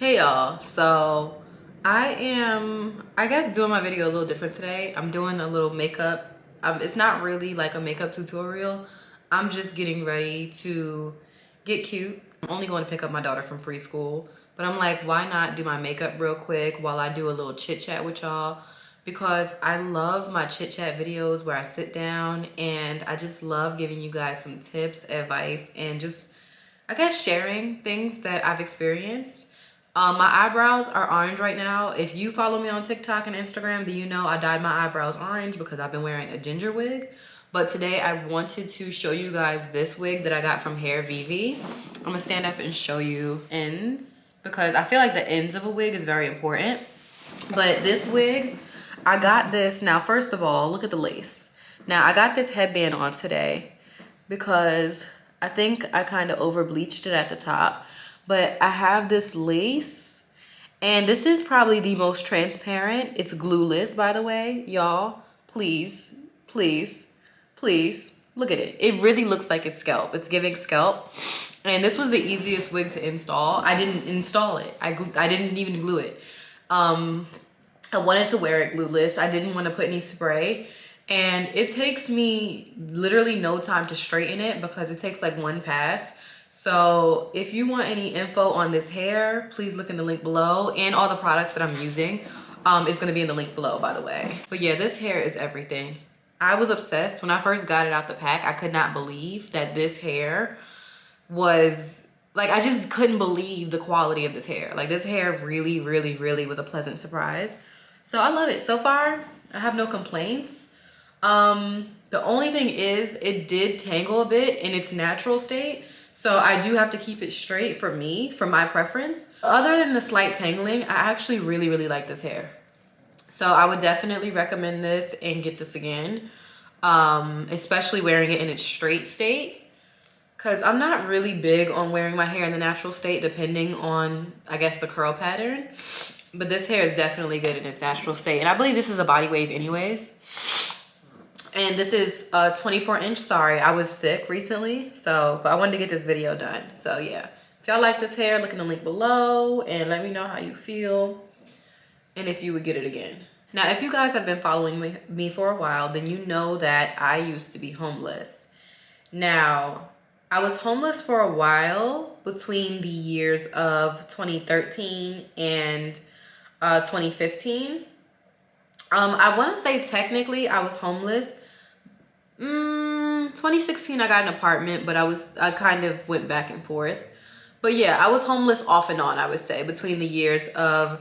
Hey y'all, so I am, I guess, doing my video a little different today. I'm doing a little makeup. It's not really like a makeup tutorial. I'm just getting ready to get cute. I'm only going to pick up my daughter from preschool, but I'm like, why not do my makeup real quick while I do a little chit chat with y'all? Because I love my chit chat videos where I sit down and I just love giving you guys some tips, advice, and just, I guess, sharing things that I've experienced. My eyebrows are orange right now. If you follow me on TikTok and Instagram, then you know I dyed my eyebrows orange because I've been wearing a ginger wig. But today I wanted to show you guys this wig that I got from HAIRVIVIGO. I'm gonna stand up and show you ends because I feel like the ends of a wig is very important. But this wig, I got this. Now, first of all, look at the lace. Now, I got this headband on today because I think I kind of over bleached it at the top. But I have this lace, and this is probably the most transparent. It's glueless, by the way. Y'all, please, please, please, look at it. It really looks like it's scalp. It's giving scalp. And this was the easiest wig to install. I didn't install it. I didn't even glue it. I wanted to wear it glueless. I didn't want to put any spray. And it takes me literally no time to straighten it because it takes like one pass. So if you want any info on this hair, please look in the link below, and all the products that I'm using is gonna be in the link below, by the way. But yeah, this hair is everything. I was obsessed when I first got it out the pack. I could not believe that this hair was, like, I just couldn't believe the quality of this hair. Like, this hair really, really, really was a pleasant surprise. So I love it. So far, I have no complaints. The only thing is it did tangle a bit in its natural state. So I do have to keep it straight for me, for my preference. Other than the slight tangling, I actually really, really like this hair. So I would definitely recommend this and get this again, especially wearing it in its straight state. Because I'm not really big on wearing my hair in the natural state, depending on, I guess, the curl pattern. But this hair is definitely good in its natural state. And I believe this is a body wave anyways. And this is a 24-inch. Sorry, I was sick recently, but I wanted to get this video done. So yeah, if y'all like this hair, look in the link below and let me know how you feel and if you would get it again. Now, if you guys have been following me for a while, then you know that I used to be homeless. Now, I was homeless for a while between the years of 2013 and 2015. I want to say technically I was homeless. 2016 I got an apartment, but I kind of went back and forth. But yeah, I was homeless off and on, I would say, between the years of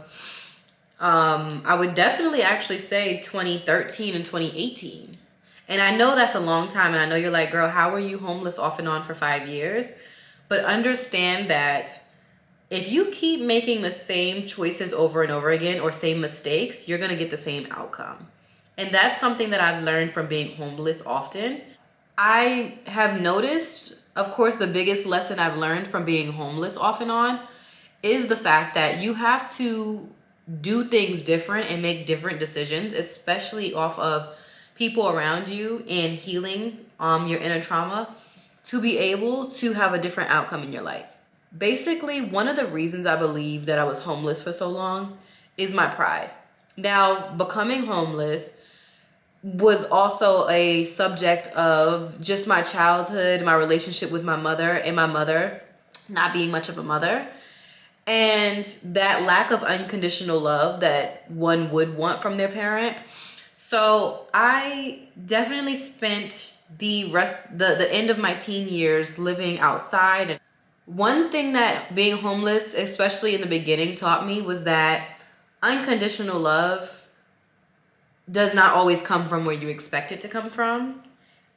I would definitely actually say 2013 and 2018. And I know that's a long time, and I know you're like, girl, how were you homeless off and on for 5 years? But understand that if you keep making the same choices over and over again, or same mistakes, you're gonna get the same outcome. And that's something that I've learned from being homeless often. I have noticed, of course, the biggest lesson I've learned from being homeless off and on is the fact that you have to do things different and make different decisions, especially off of people around you and healing your inner trauma, to be able to have a different outcome in your life. Basically, one of the reasons I believe that I was homeless for so long is my pride. Now, becoming homeless was also a subject of just my childhood, my relationship with my mother, and my mother not being much of a mother. And that lack of unconditional love that one would want from their parent. So I definitely spent the end of my teen years living outside. One thing that being homeless, especially in the beginning, taught me was that unconditional love does not always come from where you expect it to come from.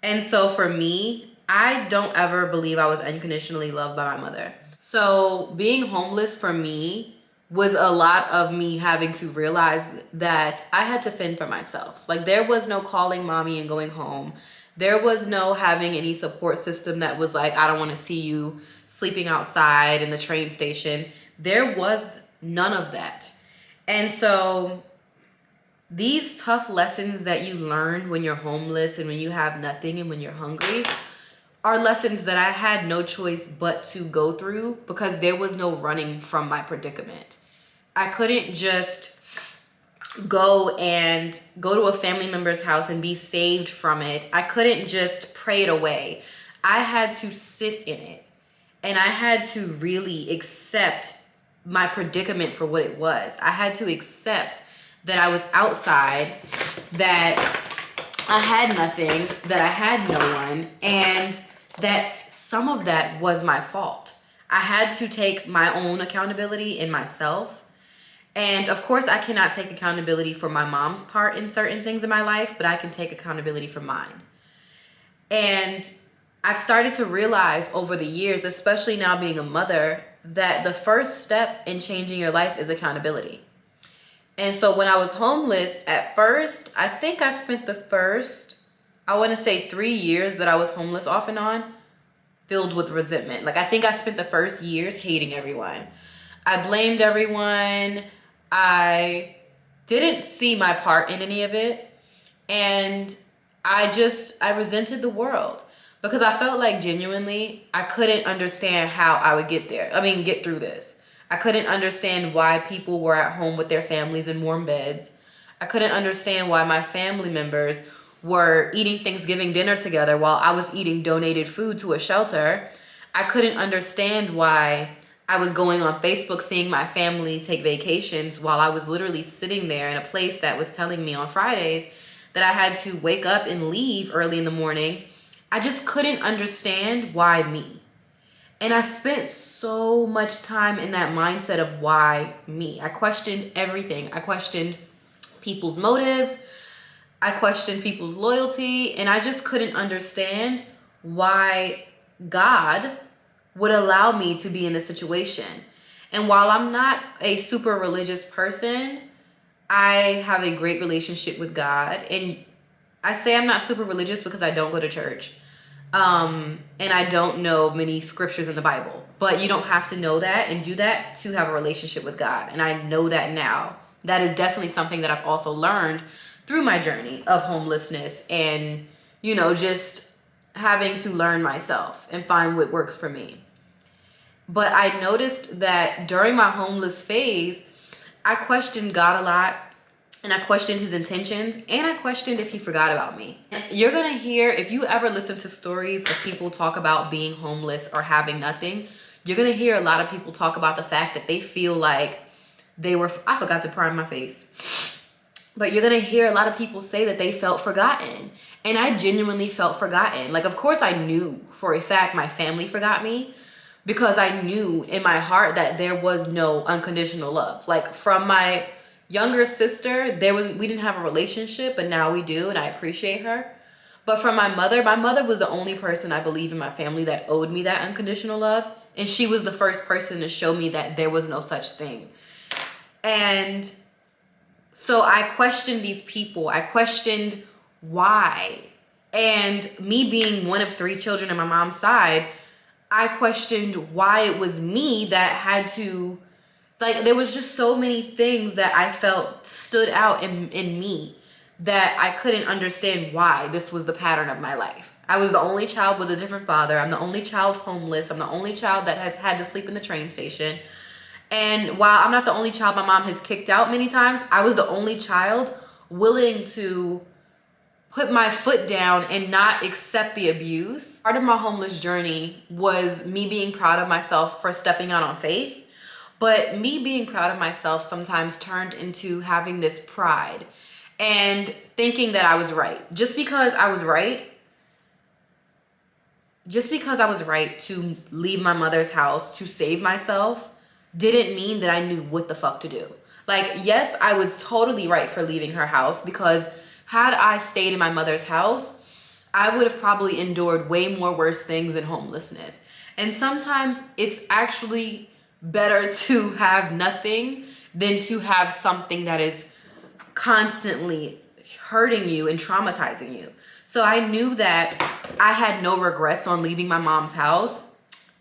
And so for me, I don't ever believe I was unconditionally loved by my mother. So being homeless for me was a lot of me having to realize that I had to fend for myself. Like, there was no calling mommy and going home. There was no having any support system that was like, I don't want to see you sleeping outside in the train station. There was none of that. And so these tough lessons that you learn when you're homeless and when you have nothing and when you're hungry are lessons that I had no choice but to go through because there was no running from my predicament. I couldn't just go to a family member's house and be saved from it. I couldn't just pray it away. I had to sit in it, and I had to really accept my predicament for what it was. I had to accept that I was outside, that I had nothing, that I had no one, and that some of that was my fault. I had to take my own accountability in myself. And of course, I cannot take accountability for my mom's part in certain things in my life, but I can take accountability for mine. And I've started to realize over the years, especially now being a mother, that the first step in changing your life is accountability. And so when I was homeless at first, I think I spent the first, I want to say 3 years that I was homeless off and on, filled with resentment. Like, I think I spent the first years hating everyone. I blamed everyone. I didn't see my part in any of it. And I resented the world because I felt like genuinely I couldn't understand how I would get through this. I couldn't understand why people were at home with their families in warm beds. I couldn't understand why my family members were eating Thanksgiving dinner together while I was eating donated food to a shelter. I couldn't understand why I was going on Facebook seeing my family take vacations while I was literally sitting there in a place that was telling me on Fridays that I had to wake up and leave early in the morning. I just couldn't understand why me. And I spent so much time in that mindset of why me. I questioned everything. I questioned people's motives. I questioned people's loyalty. And I just couldn't understand why God would allow me to be in this situation. And while I'm not a super religious person, I have a great relationship with God. And I say I'm not super religious because I don't go to church. And I don't know many scriptures in the Bible, but you don't have to know that and do that to have a relationship with God. And I know that now. That is definitely something that I've also learned through my journey of homelessness and, just having to learn myself and find what works for me. But I noticed that during my homeless phase, I questioned God a lot. And I questioned his intentions, and I questioned if he forgot about me. You're gonna hear, if you ever listen to stories of people talk about being homeless or having nothing, you're gonna hear a lot of people talk about the fact that they feel like I forgot to prime my face. But you're gonna hear a lot of people say that they felt forgotten. And I genuinely felt forgotten. Like, of course I knew for a fact my family forgot me, because I knew in my heart that there was no unconditional love. Like, from my younger sister, we didn't have a relationship, but now we do, and I appreciate her. But from my mother was the only person I believe in my family that owed me that unconditional love, and she was the first person to show me that there was no such thing. And so I questioned these people. I questioned why. And me being one of 3 children on my mom's side, I questioned why it was me that had to, there was just so many things that I felt stood out in me that I couldn't understand why this was the pattern of my life. I was the only child with a different father. I'm the only child homeless. I'm the only child that has had to sleep in the train station. And while I'm not the only child my mom has kicked out many times, I was the only child willing to put my foot down and not accept the abuse. Part of my homeless journey was me being proud of myself for stepping out on faith. But me being proud of myself sometimes turned into having this pride and thinking that I was right. Just because I was right to leave my mother's house to save myself didn't mean that I knew what the fuck to do. Yes, I was totally right for leaving her house, because had I stayed in my mother's house, I would have probably endured way more worse things than homelessness. And sometimes it's actually better to have nothing than to have something that is constantly hurting you and traumatizing you. So I knew that I had no regrets on leaving my mom's house,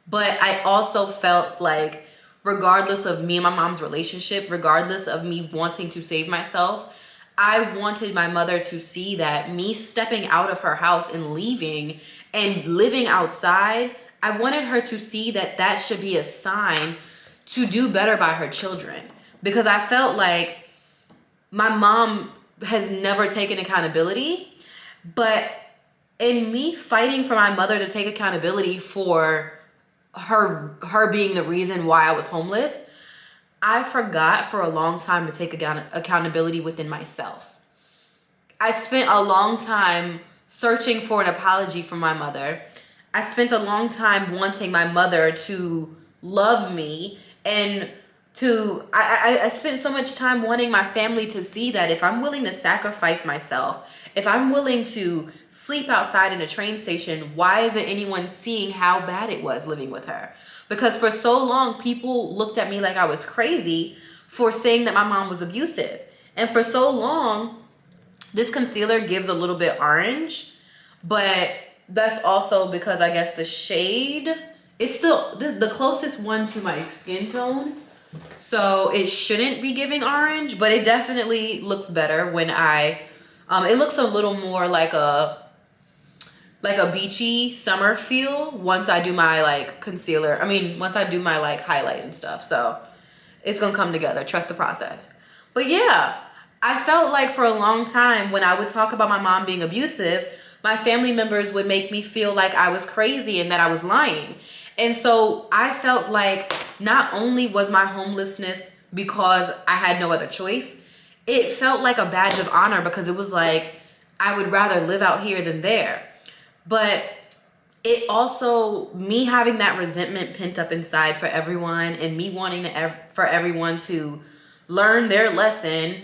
but I also felt like regardless of me and my mom's relationship, regardless of me wanting to save myself, I wanted my mother to see that me stepping out of her house and leaving and living outside, I wanted her to see that that should be a sign to do better by her children. Because I felt like my mom has never taken accountability, but in me fighting for my mother to take accountability for her being the reason why I was homeless, I forgot for a long time to take accountability within myself. I spent a long time searching for an apology from my mother. I spent a long time wanting my mother to love me, and I spent so much time wanting my family to see that if I'm willing to sacrifice myself, if I'm willing to sleep outside in a train station, why isn't anyone seeing how bad it was living with her? Because for so long, people looked at me like I was crazy for saying that my mom was abusive. And for so long, this concealer gives a little bit orange, but that's also because I guess the shade, it's the closest one to my skin tone. So it shouldn't be giving orange, but it definitely looks better when it looks a little more like a beachy summer feel once I do my like concealer. Once I do my like highlight and stuff. So it's gonna come together. Trust the process. But yeah, I felt like for a long time when I would talk about my mom being abusive, my family members would make me feel like I was crazy and that I was lying. And so I felt like not only was my homelessness because I had no other choice, it felt like a badge of honor because it was like, I would rather live out here than there. But it also, me having that resentment pent up inside for everyone and me wanting for everyone to learn their lesson,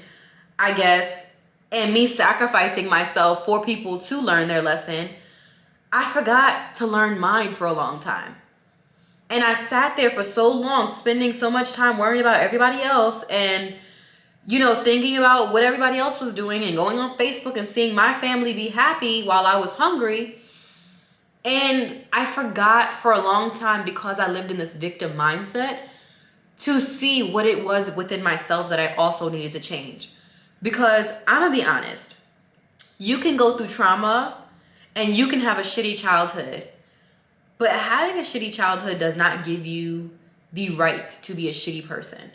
I guess, and me sacrificing myself for people to learn their lesson, I forgot to learn mine for a long time. And I sat there for so long, spending so much time worrying about everybody else and, thinking about what everybody else was doing and going on Facebook and seeing my family be happy while I was hungry. And I forgot for a long time, because I lived in this victim mindset, to see what it was within myself that I also needed to change. Because I'm gonna be honest, you can go through trauma and you can have a shitty childhood, but having a shitty childhood does not give you the right to be a shitty person.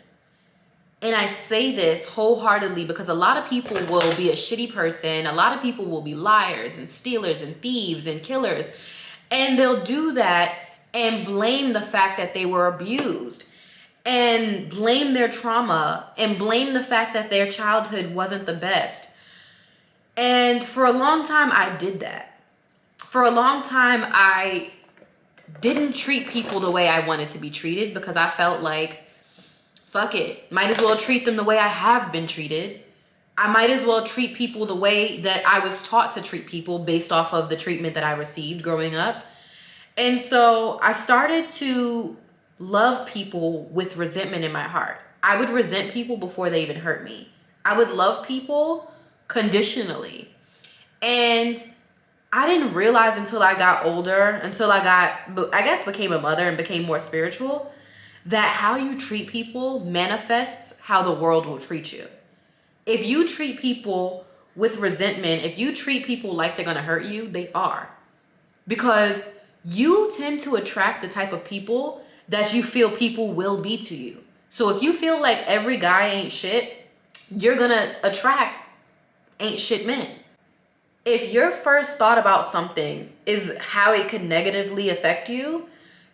And I say this wholeheartedly because a lot of people will be a shitty person. A lot of people will be liars and stealers and thieves and killers. And they'll do that and blame the fact that they were abused and blame their trauma and blame the fact that their childhood wasn't the best. And for a long time, I did that. For a long time, I didn't treat people the way I wanted to be treated because I felt like, fuck it, might as well treat them the way I have been treated. I might as well treat people the way that I was taught to treat people based off of the treatment that I received growing up. And so I started to love people with resentment in my heart. I would resent people before they even hurt me. I would love people conditionally. And I didn't realize until I got older, until I guess became a mother and became more spiritual, that how you treat people manifests how the world will treat you. If you treat people with resentment, if you treat people like they're gonna hurt you, they are. Because you tend to attract the type of people that you feel people will be to you. So if you feel like every guy ain't shit, you're gonna attract ain't shit men. If your first thought about something is how it could negatively affect you,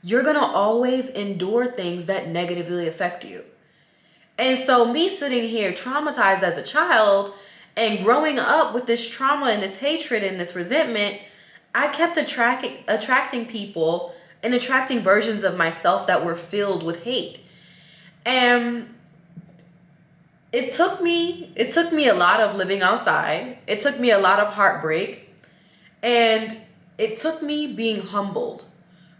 you're gonna always endure things that negatively affect you. And so me sitting here traumatized as a child and growing up with this trauma and this hatred and this resentment, I kept attracting people and attracting versions of myself that were filled with hate. And it took me a lot of living outside. It took me a lot of heartbreak. And it took me being humbled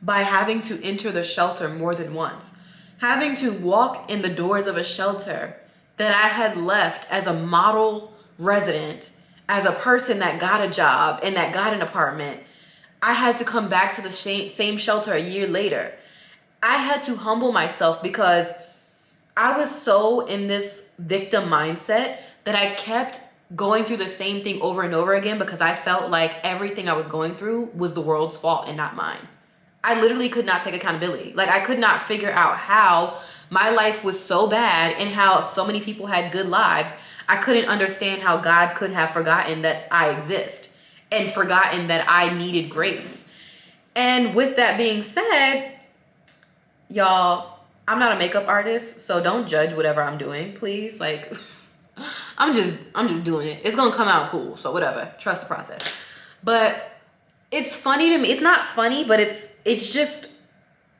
by having to enter the shelter more than once. Having to walk in the doors of a shelter that I had left as a model resident, as a person that got a job and that got an apartment. I had to come back to the same shelter a year later. I had to humble myself because I was so in this victim mindset that I kept going through the same thing over and over again because I felt like everything I was going through was the world's fault and not mine. I literally could not take accountability. Like, I could not figure out how my life was so bad and how so many people had good lives. I couldn't understand how God could have forgotten that I exist and forgotten that I needed grace. And with that being said, y'all, I'm not a makeup artist, so don't judge whatever I'm doing, please. Like, I'm just doing it. It's gonna come out cool, so whatever. Trust the process. But it's funny to me. It's not funny, but it's just,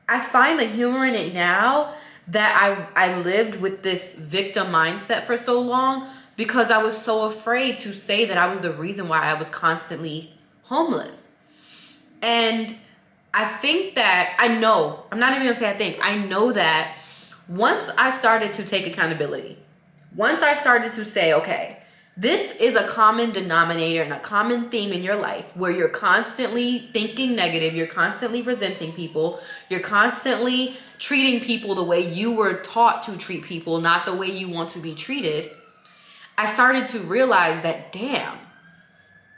I find the humor in it now that I lived with this victim mindset for so long because I was so afraid to say that I was the reason why I was constantly homeless. And I think that, I'm not even gonna say I think, I know that once I started to take accountability, once I started to say, okay, this is a common denominator and a common theme in your life where you're constantly thinking negative, you're constantly resenting people, you're constantly treating people the way you were taught to treat people, not the way you want to be treated. I started to realize that, damn,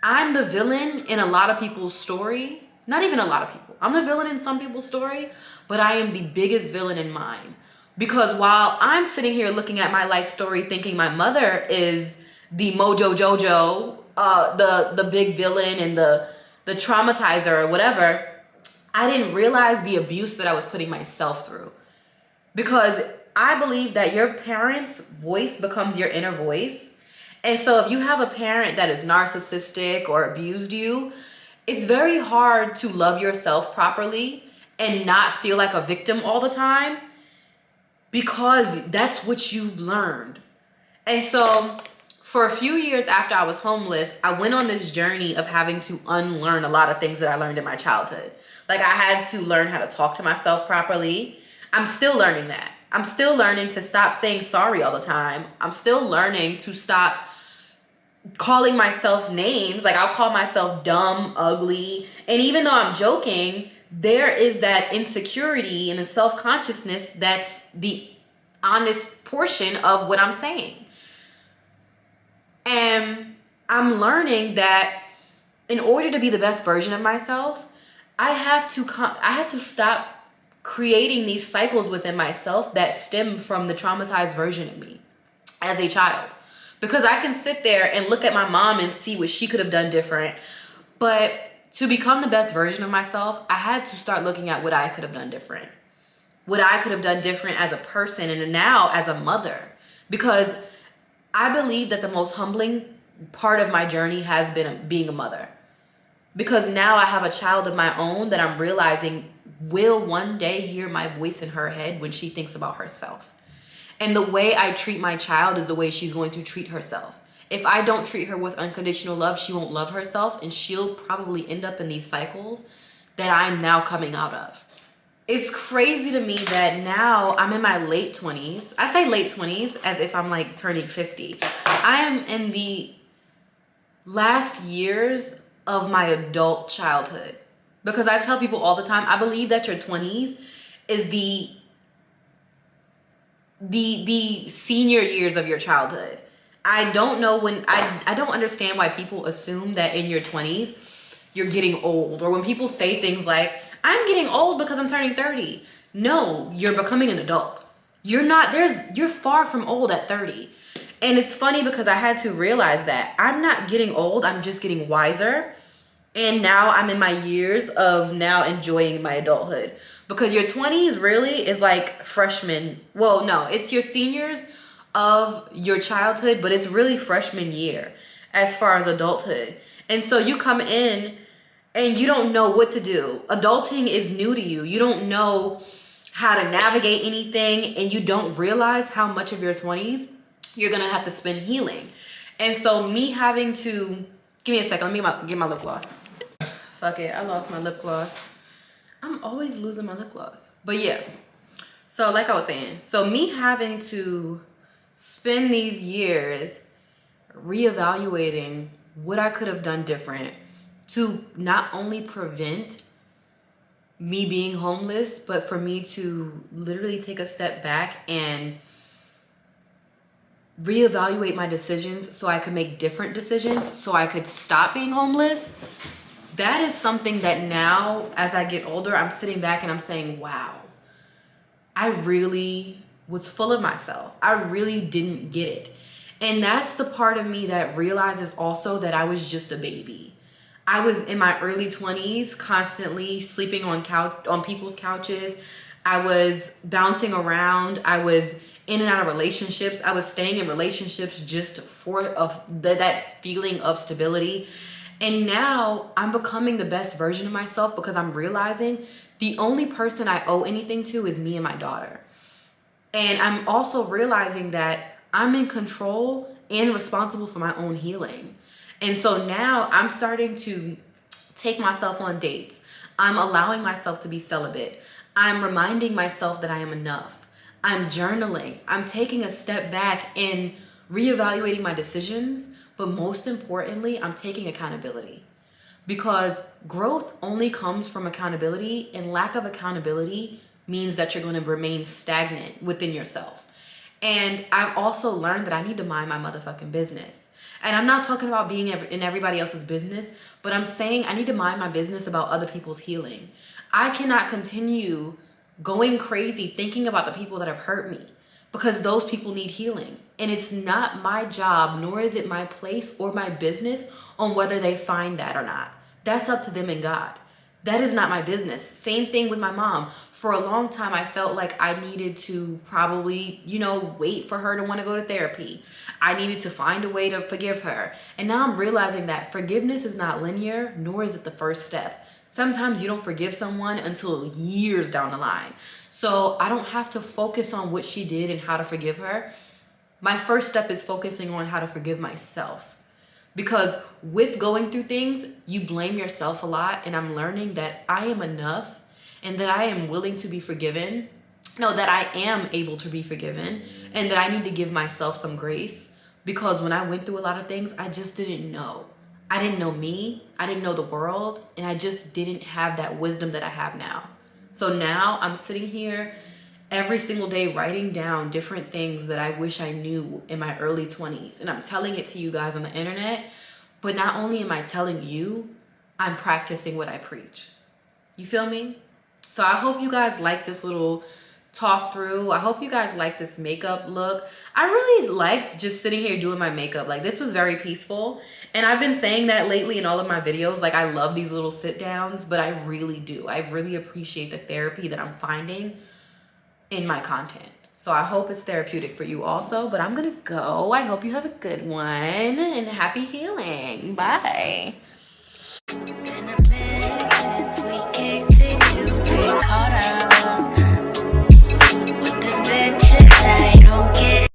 I'm the villain in a lot of people's story. Not even a lot of people. I'm the villain in some people's story, but I am the biggest villain in mine. Because while I'm sitting here looking at my life story thinking my mother is the mojo jojo, the big villain and the traumatizer or whatever, I didn't realize the abuse that I was putting myself through. Because I believe that your parents' voice becomes your inner voice. And so if you have a parent that is narcissistic or abused you, it's very hard to love yourself properly and not feel like a victim all the time because that's what you've learned. And so for a few years after I was homeless, I went on this journey of having to unlearn a lot of things that I learned in my childhood. Like, I had to learn how to talk to myself properly. I'm still learning that. I'm still learning to stop saying sorry all the time. I'm still learning to stop calling myself names. Like, I'll call myself dumb, ugly. And even though I'm joking, there is that insecurity and the self-consciousness that's the honest portion of what I'm saying. And I'm learning that in order to be the best version of myself, I have to stop creating these cycles within myself that stem from the traumatized version of me as a child. Because I can sit there and look at my mom and see what she could have done different. But to become the best version of myself, I had to start looking at what I could have done different. What I could have done different as a person and now as a mother. Because I believe that the most humbling part of my journey has been being a mother. Because now I have a child of my own that I'm realizing will one day hear my voice in her head when she thinks about herself. And the way I treat my child is the way she's going to treat herself. If I don't treat her with unconditional love, she won't love herself, and she'll probably end up in these cycles that I'm now coming out of. It's crazy to me that now I'm in my late 20s. I say late 20s as if I'm like turning 50. I am in the last years of my adult childhood. Because I tell people all the time, I believe that your 20s is the senior years of your childhood. I don't know when, I don't understand why people assume that in your 20s, you're getting old. Or when people say things like, I'm getting old because I'm turning 30. No, you're becoming an adult. You're far from old at 30. And it's funny because I had to realize that I'm not getting old, I'm just getting wiser. And now I'm in my years of now enjoying my adulthood. Because your 20s really is like freshman. Well, no, it's your seniors of your childhood, but it's really freshman year as far as adulthood. And so you come in and you don't know what to do. Adulting is new to you. You don't know how to navigate anything, and you don't realize how much of your 20s you're gonna have to spend healing. And so me having to, give me a second, let me get my lip gloss. Fuck it, I lost my lip gloss. I'm always losing my lip gloss. But yeah, so like I was saying, so me having to spend these years reevaluating what I could have done different to not only prevent me being homeless, but for me to literally take a step back and reevaluate my decisions so I could make different decisions, so I could stop being homeless. That is something that now, as I get older, I'm sitting back and I'm saying, wow, I really was full of myself. I really didn't get it. And that's the part of me that realizes also that I was just a baby. I was in my early 20s, constantly sleeping on people's couches. I was bouncing around. I was in and out of relationships. I was staying in relationships just for that feeling of stability. And now I'm becoming the best version of myself because I'm realizing the only person I owe anything to is me and my daughter. And I'm also realizing that I'm in control and responsible for my own healing. And so now I'm starting to take myself on dates. I'm allowing myself to be celibate. I'm reminding myself that I am enough. I'm journaling. I'm taking a step back and reevaluating my decisions. But most importantly, I'm taking accountability. Because growth only comes from accountability, and lack of accountability means that you're going to remain stagnant within yourself. And I've also learned that I need to mind my motherfucking business. And I'm not talking about being in everybody else's business, but I'm saying I need to mind my business about other people's healing. I cannot continue going crazy thinking about the people that have hurt me, because those people need healing. And it's not my job, nor is it my place or my business on whether they find that or not. That's up to them and God. That is not my business. Same thing with my mom. For a long time, I felt like I needed to probably, wait for her to want to go to therapy. I needed to find a way to forgive her. And now I'm realizing that forgiveness is not linear, nor is it the first step. Sometimes you don't forgive someone until years down the line. So I don't have to focus on what she did and how to forgive her. My first step is focusing on how to forgive myself. Because with going through things, you blame yourself a lot. And I'm learning that I am enough and that I am willing to be forgiven. No, that I am able to be forgiven, and that I need to give myself some grace. Because when I went through a lot of things, I just didn't know. I didn't know me. I didn't know the world. And I just didn't have that wisdom that I have now. So now I'm sitting here every single day writing down different things that I wish I knew in my early 20s. And I'm telling it to you guys on the internet. But not only am I telling you, I'm practicing what I preach. You feel me? So I hope you guys like this little talk through. I hope you guys like this makeup look. I really liked just sitting here doing my makeup. Like, this was very peaceful. And I've been saying that lately in all of my videos. Like, I love these little sit downs, but I really do. I really appreciate the therapy that I'm finding in my content. So I hope it's therapeutic for you also, but I'm gonna go. I hope you have a good one and happy healing. Bye.